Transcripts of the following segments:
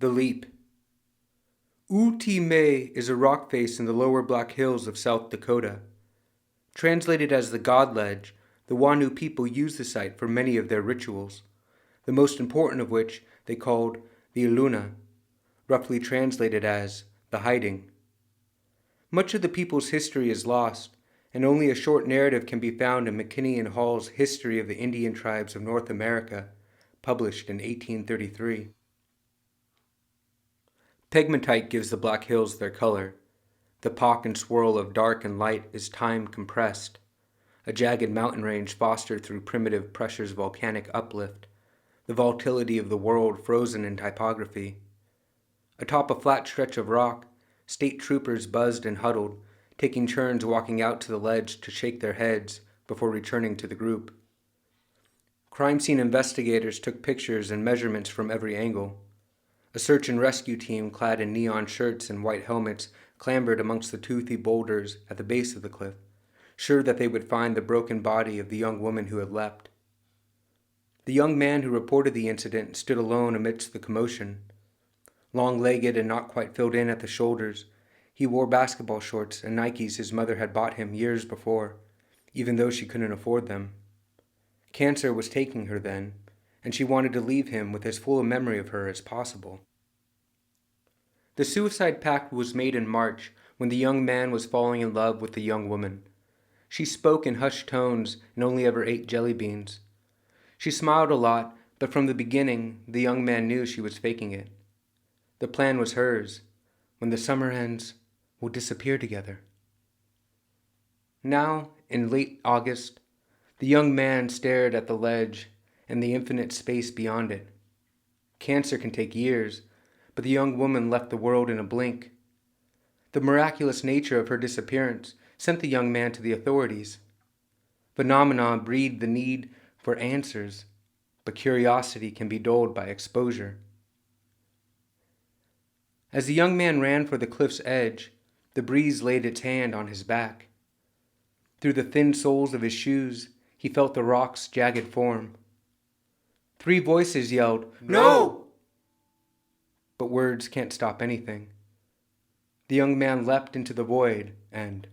The Leap. U-Ti-Me is a rock face in the lower Black Hills of South Dakota. Translated as the God Ledge, the Wanu people use the site for many of their rituals, the most important of which they called the Iluna, roughly translated as the hiding. Much of the people's history is lost, and only a short narrative can be found in McKinney and Hall's History of the Indian Tribes of North America, published in 1833. Pegmatite gives the Black Hills their color. The pock and swirl of dark and light is time compressed, a jagged mountain range fostered through primitive pressure's volcanic uplift, the volatility of the world frozen in typography. Atop a flat stretch of rock, state troopers buzzed and huddled, taking turns walking out to the ledge to shake their heads before returning to the group. Crime scene investigators took pictures and measurements from every angle. A search and rescue team clad in neon shirts and white helmets clambered amongst the toothy boulders at the base of the cliff, sure that they would find the broken body of the young woman who had leapt. The young man who reported the incident stood alone amidst the commotion. Long-legged and not quite filled in at the shoulders, he wore basketball shorts and Nikes his mother had bought him years before, even though she couldn't afford them. Cancer was taking her then, and she wanted to leave him with as full a memory of her as possible. The suicide pact was made in March, when the young man was falling in love with the young woman. She spoke in hushed tones and only ever ate jelly beans. She smiled a lot, but from the beginning, the young man knew she was faking it. The plan was hers. When the summer ends, we'll disappear together. Now, in late August, the young man stared at the ledge and the infinite space beyond it. Cancer can take years, but the young woman left the world in a blink. The miraculous nature of her disappearance sent the young man to the authorities. Phenomena breed the need for answers, but curiosity can be dulled by exposure. As the young man ran for the cliff's edge, the breeze laid its hand on his back. Through the thin soles of his shoes, he felt the rock's jagged form. 3 voices yelled, "No!" But words can't stop anything. The young man leapt into the void and,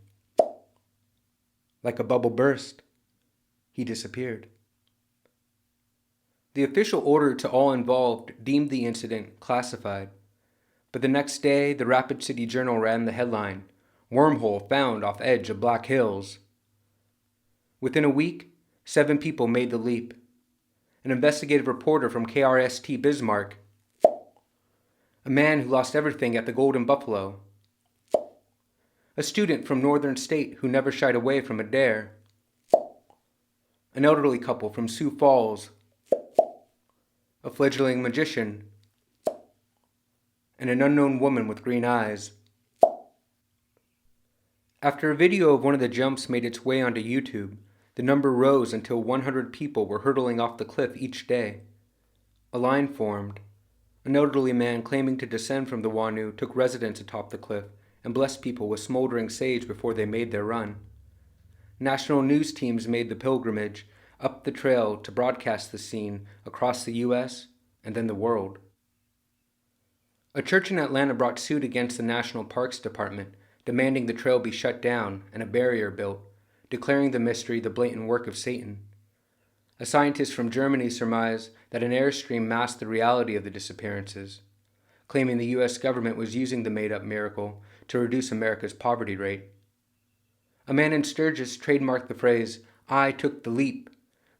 like a bubble burst, he disappeared. The official order to all involved deemed the incident classified, but the next day the Rapid City Journal ran the headline, "Wormhole found off edge of Black Hills." Within a week, 7 people made the leap. An investigative reporter from KRST Bismarck, a man who lost everything at the Golden Buffalo, a student from Northern State who never shied away from a dare, an elderly couple from Sioux Falls, a fledgling magician, and an unknown woman with green eyes. After a video of one of the jumps made its way onto YouTube, the number rose until 100 people were hurtling off the cliff each day. A line formed. An elderly man claiming to descend from the Wanu took residence atop the cliff and blessed people with smoldering sage before they made their run. National news teams made the pilgrimage up the trail to broadcast the scene across the U.S. and then the world. A church in Atlanta brought suit against the National Parks Department, demanding the trail be shut down and a barrier built, declaring the mystery the blatant work of Satan. A scientist from Germany surmised that an airstream masked the reality of the disappearances, claiming the U.S. government was using the made-up miracle to reduce America's poverty rate. A man in Sturgis trademarked the phrase, "I took the leap,"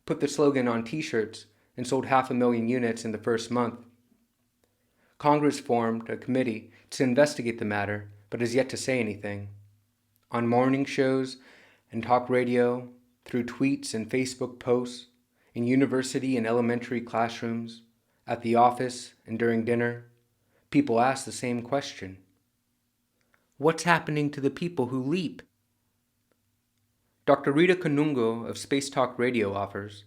put the slogan on t-shirts, and sold 500,000 units in the first month. Congress formed a committee to investigate the matter, but has yet to say anything. On morning shows and talk radio, through tweets and Facebook posts, in university and elementary classrooms, at the office and during dinner, people ask the same question. What's happening to the people who leap? Dr. Rita Kanungo of Space Talk Radio offers,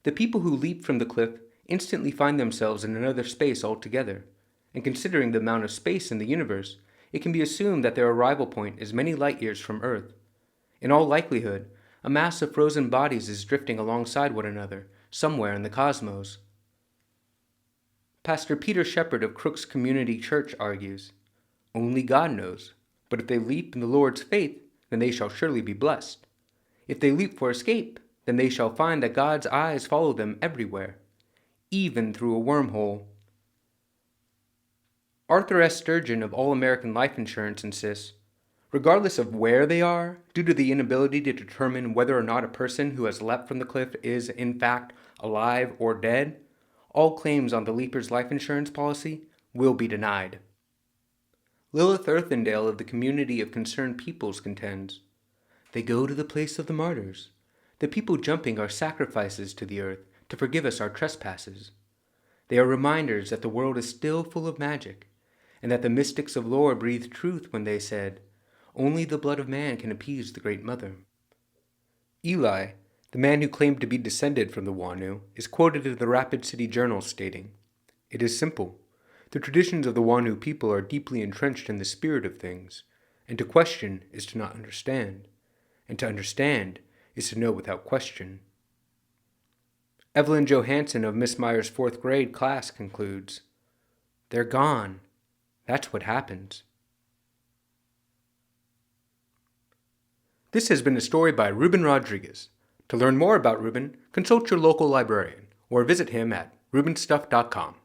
the people who leap from the cliff instantly find themselves in another space altogether, and considering the amount of space in the universe, it can be assumed that their arrival point is many light years from Earth. In all likelihood, a mass of frozen bodies is drifting alongside one another, somewhere in the cosmos. Pastor Peter Shepard of Crooks Community Church argues, "Only God knows, but if they leap in the Lord's faith, then they shall surely be blessed. If they leap for escape, then they shall find that God's eyes follow them everywhere, even through a wormhole." Arthur S. Sturgeon of All American Life Insurance insists, regardless of where they are, due to the inability to determine whether or not a person who has leapt from the cliff is, in fact, alive or dead, all claims on the leaper's life insurance policy will be denied. Lilith Earthendale of the Community of Concerned Peoples contends, "They go to the place of the martyrs. The people jumping are sacrifices to the earth to forgive us our trespasses. They are reminders that the world is still full of magic, and that the mystics of lore breathed truth when they said, 'Only the blood of man can appease the Great Mother.'" Eli, the man who claimed to be descended from the Wanu, is quoted in the Rapid City Journal stating, "It is simple. The traditions of the Wanu people are deeply entrenched in the spirit of things, and to question is to not understand, and to understand is to know without question." Evelyn Johansson of Miss Meyer's 4th grade class concludes, "They're gone. That's what happens." This has been a story by Ruben Rodriguez. To learn more about Ruben, consult your local librarian or visit him at rubenstuff.com.